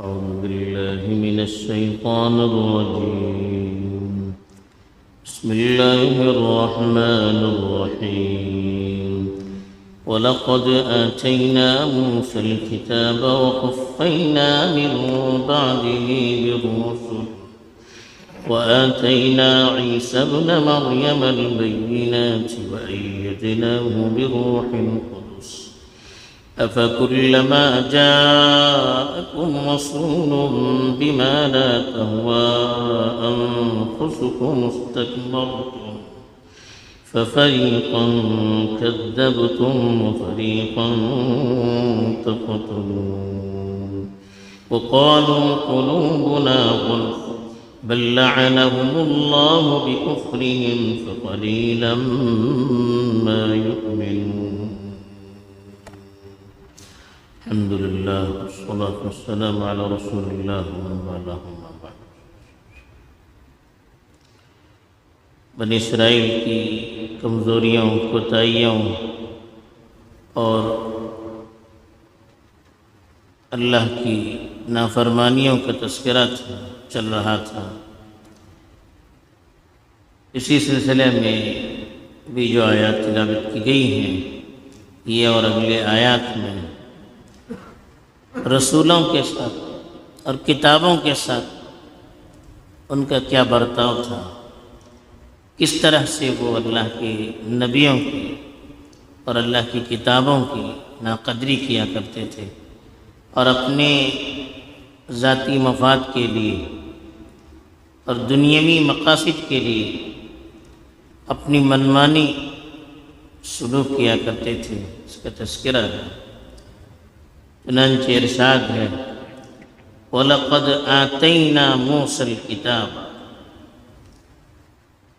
أعوذ بالله من الشيطان الرجيم. بسم الله الرحمن الرحيم. ولقد آتينا موسى الكتاب وقفينا من بعده بالرسل وآتينا عيسى ابن مريم البينات وأيدناه بروح القدس أفكلما جاءكم رسول بما لا تهوى أنفسكم استكبرتم ففريقا كذبتم وفريقا تقتلون وقالوا قلوبنا غلف بل لعنهم الله بكفرهم فقليلا ما يؤمنون. الحمد لله والصلاة والسلام على رسول الله ومن والاه أما بعد. بنی اسرائیل کی کمزوریوں کوتاہیوں اور اللہ کی نافرمانیوں کا تذکرہ چل رہا تھا. اسی سلسلے میں بھی جو آیات تلاوت کی گئی ہیں یہ اور اگلے آیات میں رسولوں کے ساتھ اور کتابوں کے ساتھ ان کا کیا برتاؤ تھا، کس طرح سے وہ اللہ کے نبیوں کی اور اللہ کی کتابوں کی ناقدری کیا کرتے تھے اور اپنے ذاتی مفاد کے لیے اور دنیاوی مقاصد کے لیے اپنی منمانی سلوک کیا کرتے تھے، اس کا تذکرہ ہے. چنانچہ ارشاد ہے وَلَقَدْ آتَيْنَا مُوسَى الْكِتَابَ،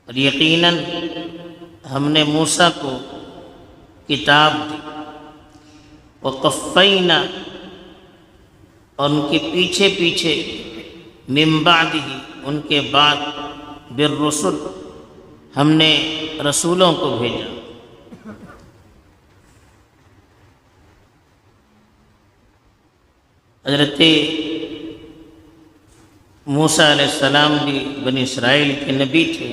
اور یقیناً ہم نے موسیٰ کو کتاب دی. وَقَفَّيْنَا، اور ان کے پیچھے پیچھے من بعدہ، ان کے بعد بالرسل، ہم نے رسولوں کو بھیجا. حضرت موسیٰ علیہ السلام بھی بنی اسرائیل کے نبی تھے،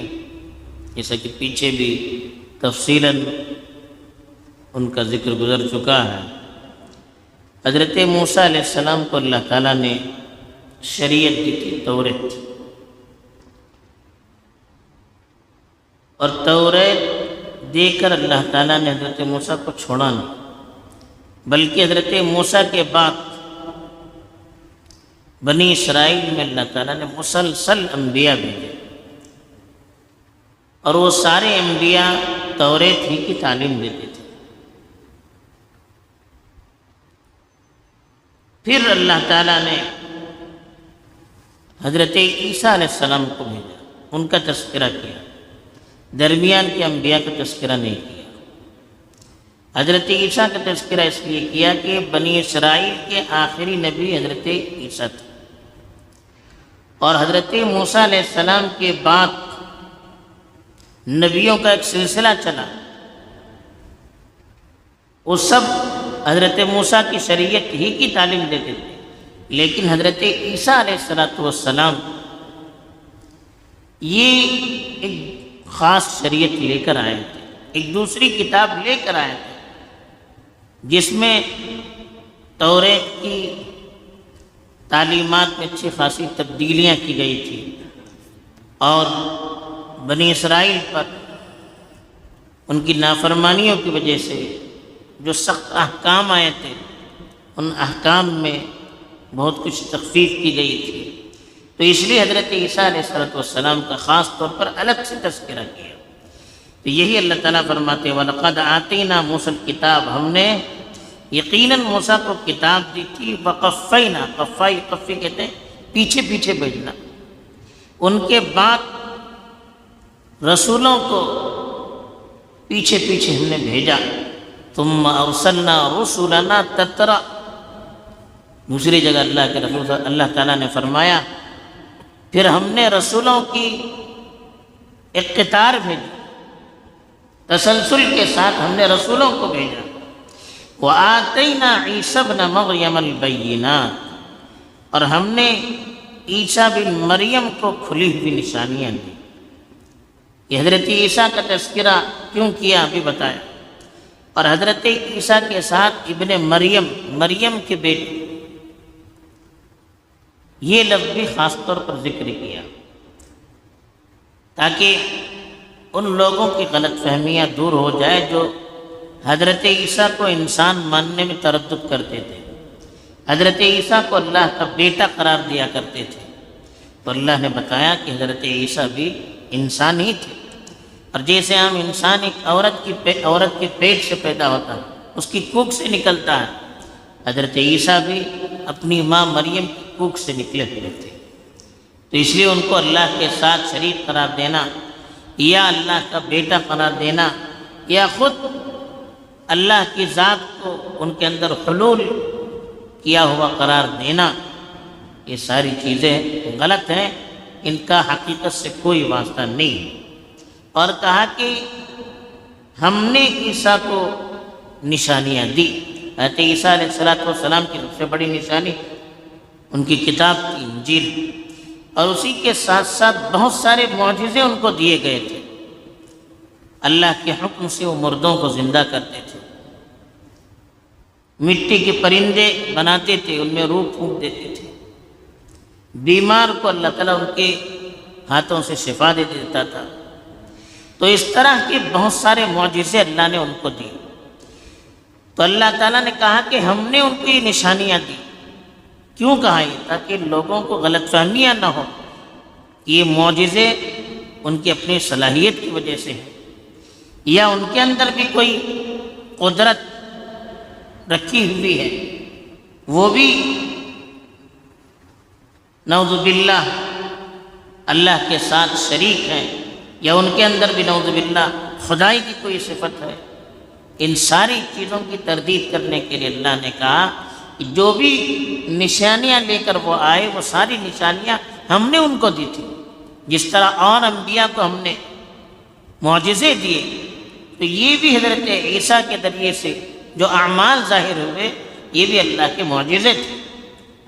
جیسا کہ پیچھے بھی تفصیلاً ان کا ذکر گزر چکا ہے. حضرت موسیٰ علیہ السلام کو اللہ تعالیٰ نے شریعت دی تھی، توریت، اور توریت دے کر اللہ تعالیٰ نے حضرت موسیٰ کو چھوڑا نہیں، بلکہ حضرت موسیٰ کے بعد بنی اسرائیل میں اللہ تعالیٰ نے مسلسل انبیاء بھیجے، اور وہ سارے انبیاء توریت ہی کی تعلیم دیتے تھے. پھر اللہ تعالیٰ نے حضرت عیسیٰ علیہ السلام کو بھیجا، ان کا تذکرہ کیا، درمیان کے انبیاء کا تذکرہ نہیں کیا. حضرت عیسیٰ کا تذکرہ اس لیے کیا کہ بنی اسرائیل کے آخری نبی حضرت عیسیٰ تھے، اور حضرت موسیٰ علیہ السلام کے بعد نبیوں کا ایک سلسلہ چلا، وہ سب حضرت موسیٰ کی شریعت ہی کی تعلیم دیتے تھے، لیکن حضرت عیسیٰ علیہ السلام یہ ایک خاص شریعت لے کر آئے تھے، ایک دوسری کتاب لے کر آئے تھے جس میں توریت کی تعلیمات میں اچھی خاصی تبدیلیاں کی گئی تھی، اور بنی اسرائیل پر ان کی نافرمانیوں کی وجہ سے جو سخت احکام آئے تھے ان احکام میں بہت کچھ تخفیف کی گئی تھی. تو اس لیے حضرت عیسیٰ علیہ السلام کا خاص طور پر الگ سے تذکرہ کیا. تو یہی اللہ تعالیٰ فرماتے ہیں وَلَقَدْ آتَيْنَا مُوسَى الْكِتَابَ، ہم نے یقیناً موسیٰ کو کتاب دی تھی. وَقَفَّيْنَا، قفی کہتے ہیں پیچھے پیچھے بھیجنا، ان کے بعد رسولوں کو پیچھے پیچھے ہم نے بھیجا. ثُمَّ أَرْسَلْنَا رُسُلَنَا تَتْرَىٰ، دوسری جگہ اللہ کے رسول اللہ تعالیٰ نے فرمایا پھر ہم نے رسولوں کی ایک قطار بھیجی، تسلسل کے ساتھ ہم نے رسولوں کو بھیجا. وَآتَيْنَا عِيسَى ابْنَ مَرْيَمَ الْبَيِّنَاتِ، اور ہم نے عیسیٰ بن مریم کو کھلی ہوئی نشانیاں دی۔ یہ حضرت عیسیٰ کا تذکرہ کیوں کیا ابھی بتایا، اور حضرت عیسیٰ کے ساتھ ابن مریم، مریم کے بیٹے، یہ لفظ بھی خاص طور پر ذکر کیا تاکہ ان لوگوں کی غلط فہمیاں دور ہو جائے جو حضرت عیسیٰ کو انسان ماننے میں تردد کرتے تھے، حضرت عیسیٰ کو اللہ کا بیٹا قرار دیا کرتے تھے۔ تو اللہ نے بتایا کہ حضرت عیسیٰ بھی انسان ہی تھے، اور جیسے ہم انسان ایک عورت کے پیٹ سے پیدا ہوتا ہے، اس کی کوکھ سے نکلتا ہے، حضرت عیسیٰ بھی اپنی ماں مریم کی کوکھ سے نکلے ہوئے تھے۔ تو اس لیے ان کو اللہ کے ساتھ شریک قرار دینا یا اللہ کا بیٹا قرار دینا یا خود اللہ کی ذات کو ان کے اندر حلول کیا ہوا قرار دینا، یہ ساری چیزیں غلط ہیں، ان کا حقیقت سے کوئی واسطہ نہیں ہے۔ اور کہا کہ ہم نے عیسیٰ کو نشانیاں دی۔ حضرت عیسیٰ علیہ السلام کی سب سے بڑی نشانی ان کی کتاب کی انجیل، اور اسی کے ساتھ ساتھ بہت سارے معجزے ان کو دیے گئے تھے۔ اللہ کے حکم سے وہ مردوں کو زندہ کرتے تھے، مٹی کے پرندے بناتے تھے، ان میں روح پھونک دیتے تھے، بیمار کو اللہ تعالیٰ ان کے ہاتھوں سے شفا دے دیتا تھا۔ تو اس طرح کے بہت سارے معجزے اللہ نے ان کو دی۔ تو اللہ تعالیٰ نے کہا کہ ہم نے ان کو یہ نشانیاں دی۔ کیوں کہا یہ؟ تاکہ لوگوں کو غلط فہمیاں نہ ہو کہ یہ معجزے ان کی اپنی صلاحیت کی وجہ سے ہیں، یا ان کے اندر بھی کوئی قدرت رکھی ہوئی ہے، وہ بھی نعوذ باللہ اللہ کے ساتھ شریک ہیں، یا ان کے اندر بھی نعوذ باللہ خدائی کی کوئی صفت ہے۔ ان ساری چیزوں کی تردید کرنے کے لیے اللہ نے کہا کہ جو بھی نشانیاں لے کر وہ آئے، وہ ساری نشانیاں ہم نے ان کو دی تھی۔ جس طرح اور انبیاء کو ہم نے معجزے دیے، تو یہ بھی حضرت عیسیٰ کے ذریعے سے جو اعمال ظاہر ہوئے، یہ بھی اللہ کے معجزے تھے،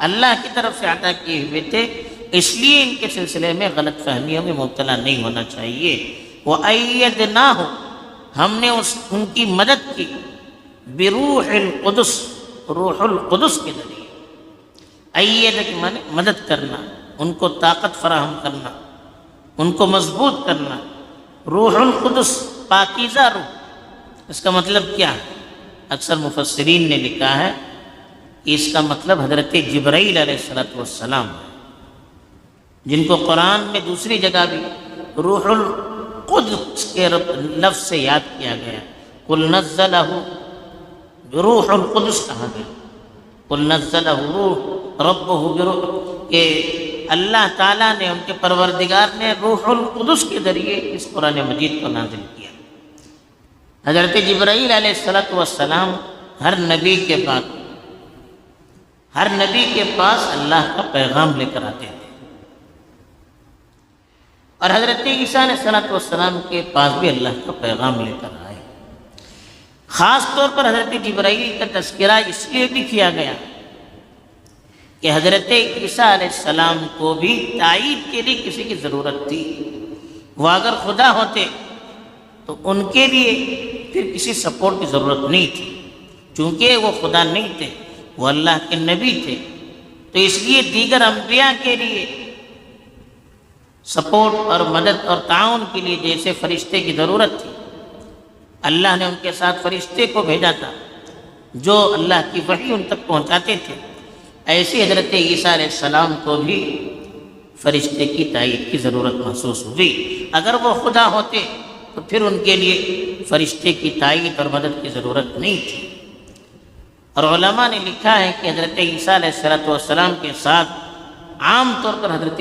اللہ کی طرف سے عطا کیے ہوئے تھے۔ اس لیے ان کے سلسلے میں غلط فہمیوں میں مبتلا نہیں ہونا چاہیے۔ وَأَيَّدْنَاهُ، ہم نے ان کی مدد کی، بروح القدس، روح القدس کے ذریعے۔ ایّد کے معنی مدد کرنا، ان کو طاقت فراہم کرنا، ان کو مضبوط کرنا۔ روح القدس پاکیزہ روح، اس کا مطلب کیا ہے؟ اکثر مفسرین نے لکھا ہے کہ اس کا مطلب حضرت جبرائیل علیہ السلام ہے، جن کو قرآن میں دوسری جگہ بھی روح القدس کے لفظ سے یاد کیا گیا۔ قل نزلہ، روح القدس کہا گیا، قل نزلہ روح ربہ بروح، کہ اللہ تعالیٰ نے، ان کے پروردگار نے روح القدس کے ذریعے اس قرآن مجید کو نازل کیا۔ حضرت جبرائیل علیہ السلام ہر نبی کے پاس اللہ کا پیغام لے کر آتے تھے، اور حضرت عیسیٰ علیہ السلام کے پاس بھی اللہ کا پیغام لے کر آئے۔ خاص طور پر حضرت جبرائیل کا تذکرہ اس لیے بھی کیا گیا کہ حضرت عیسیٰ علیہ السلام کو بھی تائید کے لیے کسی کی ضرورت تھی۔ وہ اگر خدا ہوتے تو ان کے لیے پھر کسی سپورٹ کی ضرورت نہیں تھی، چونکہ وہ خدا نہیں تھے، وہ اللہ کے نبی تھے۔ تو اس لیے دیگر انبیاء کے لیے سپورٹ اور مدد اور تعاون کے لیے جیسے فرشتے کی ضرورت تھی، اللہ نے ان کے ساتھ فرشتے کو بھیجا تھا جو اللہ کی وحی ان تک پہنچاتے تھے، ایسے حضرت عیسیٰ علیہ السلام کو بھی فرشتے کی تائید کی ضرورت محسوس ہوئی۔ اگر وہ خدا ہوتے تو پھر ان کے لیے فرشتے کی تائید اور مدد کی ضرورت نہیں تھی۔ اور علماء نے لکھا ہے کہ حضرت عیسیٰ علیہ السلام کے ساتھ عام طور پر حضرت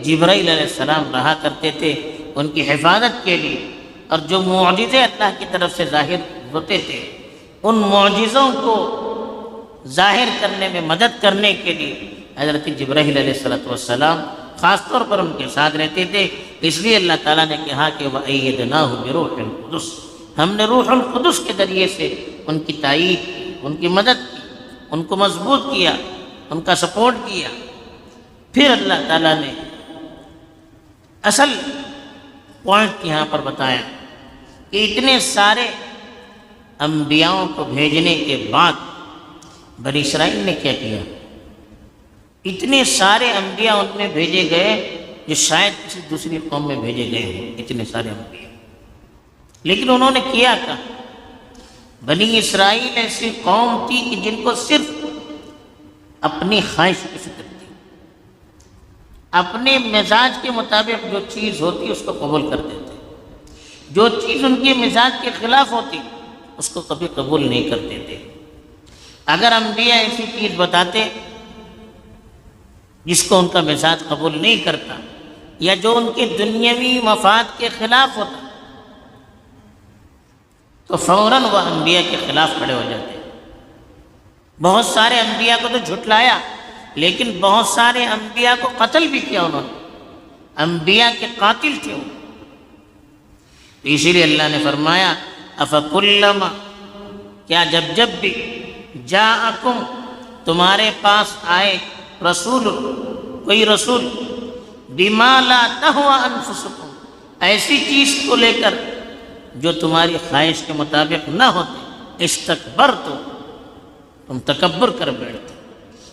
جبرائیل علیہ السلام رہا کرتے تھے ان کی حفاظت کے لیے، اور جو معجزے اللہ کی طرف سے ظاہر ہوتے تھے ان معجزوں کو ظاہر کرنے میں مدد کرنے کے لیے حضرت جبرائیل علیہ السلام خاص طور پر ان کے ساتھ رہتے تھے۔ اس لیے اللہ تعالیٰ نے کہا کہ وَأَيَّدْنَاهُ بِرُوحِ الْقُدُسِ، ہم نے روح القدس کے ذریعے سے ان کی تائید کی، ان کی مدد کی، ان کو مضبوط کیا، ان کا سپورٹ کیا۔ پھر اللہ تعالیٰ نے اصل پوائنٹ یہاں پر بتایا کہ اتنے سارے انبیاؤں کو بھیجنے کے بعد بنی اسرائیل نے کیا کیا؟ اتنے سارے انبیاء ان میں بھیجے گئے جو شاید کسی دوسری قوم میں بھیجے گئے ہیں، اتنے سارے انبیاء، لیکن انہوں نے کیا کیا؟ بنی اسرائیل ایسی قوم تھی کہ جن کو صرف اپنی خواہش کی فکر تھی، اپنے مزاج کے مطابق جو چیز ہوتی اس کو قبول کرتے تھے، جو چیز ان کے مزاج کے خلاف ہوتی اس کو کبھی قبول نہیں کرتے تھے۔ اگر انبیاء ایسی چیز بتاتے جس کو ان کا مزاج قبول نہیں کرتا یا جو ان کے دنیاوی مفاد کے خلاف ہوتا تو فوراً وہ انبیاء کے خلاف کھڑے ہو جاتے۔ بہت سارے انبیاء کو تو جھٹلایا، لیکن بہت سارے انبیاء کو قتل بھی کیا انہوں نے، انبیاء کے قاتل تھے وہ۔ اسی لیے اللہ نے فرمایا افکلما، کیا جب بھی جاءکم تمہارے پاس آئے رسول، کوئی رسول، بما لا تہوی انفسکم، ایسی چیز کو لے کر جو تمہاری خواہش کے مطابق نہ ہوتے، استکبرتم، تم تکبر کر بیٹھتے۔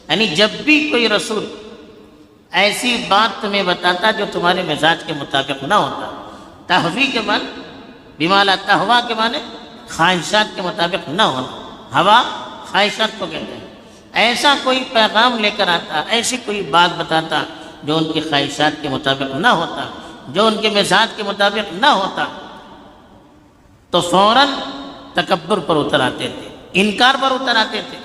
یعنی جب بھی کوئی رسول ایسی بات تمہیں بتاتا جو تمہارے مزاج کے مطابق نہ ہوتا، تہوی کے معنی بما لا تہوی کے معنی خواہشات کے مطابق نہ ہونا، ہوا خواہشات کو کہتے ہیں، ایسا کوئی پیغام لے کر آتا، ایسی کوئی بات بتاتا جو ان کی خواہشات کے مطابق نہ ہوتا، جو ان کے مزاج کے مطابق نہ ہوتا، تو فوراً تکبر پر اتر آتے تھے، انکار پر اتر آتے تھے،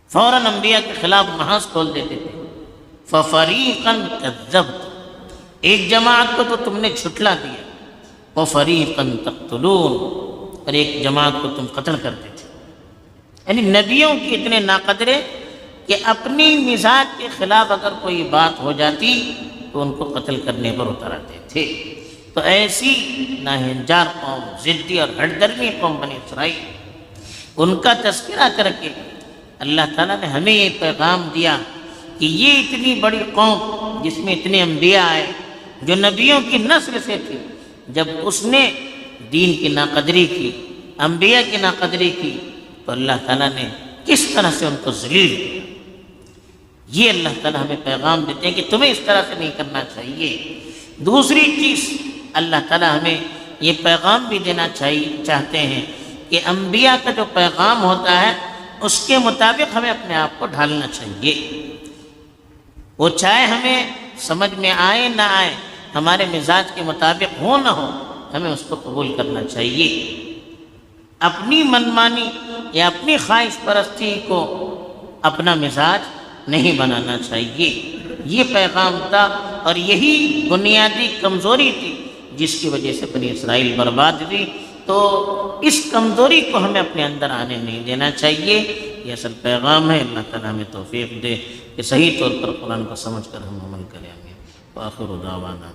فوراً انبیاء کے خلاف محاذ کھول دیتے تھے۔ فَفَرِيقًا كَذَّبْتُمْ، ایک جماعت کو تو تم نے جھٹلا دیا، وَفَرِيقًا تَقْتُلُونَ، اور ایک جماعت کو تم قتل کرتے تھے۔ یعنی نبیوں کی اتنے ناقدرے کہ اپنی مزاج کے خلاف اگر کوئی بات ہو جاتی تو ان کو قتل کرنے پر اتر آتے تھے۔ تو ایسی ناہنجار قوم، ضدی اور ہٹ درمی قوم بنی اسرائیل، ان کا تذکرہ کر کے اللہ تعالیٰ نے ہمیں یہ پیغام دیا کہ یہ اتنی بڑی قوم جس میں اتنے انبیاء آئے جو نبیوں کی نسل سے تھی، جب اس نے دین کی ناقدری کی، انبیاء کی ناقدری کی، تو اللہ تعالیٰ نے کس طرح سے ان کو ذلیل کیا۔ یہ اللہ تعالیٰ ہمیں پیغام دیتے ہیں کہ تمہیں اس طرح سے نہیں کرنا چاہیے۔ دوسری چیز اللہ تعالیٰ ہمیں یہ پیغام بھی دینا چاہتے ہیں کہ انبیاء کا جو پیغام ہوتا ہے اس کے مطابق ہمیں اپنے آپ کو ڈھالنا چاہیے، وہ چاہے ہمیں سمجھ میں آئے نہ آئے، ہمارے مزاج کے مطابق ہو نہ ہو، ہمیں اس کو قبول کرنا چاہیے۔ اپنی منمانی یا اپنی خواہش پرستی کو اپنا مزاج نہیں بنانا چاہیے۔ یہ پیغام تھا اور یہی بنیادی کمزوری تھی جس کی وجہ سے بنی اسرائیل برباد ہوئی۔ تو اس کمزوری کو ہمیں اپنے اندر آنے نہیں دینا چاہیے، یہ اصل پیغام ہے۔ اللہ تعالیٰ ہمیں توفیق دے کہ صحیح طور پر قرآن کو سمجھ کر ہم عمل کریں گے۔ وآخر دعوانا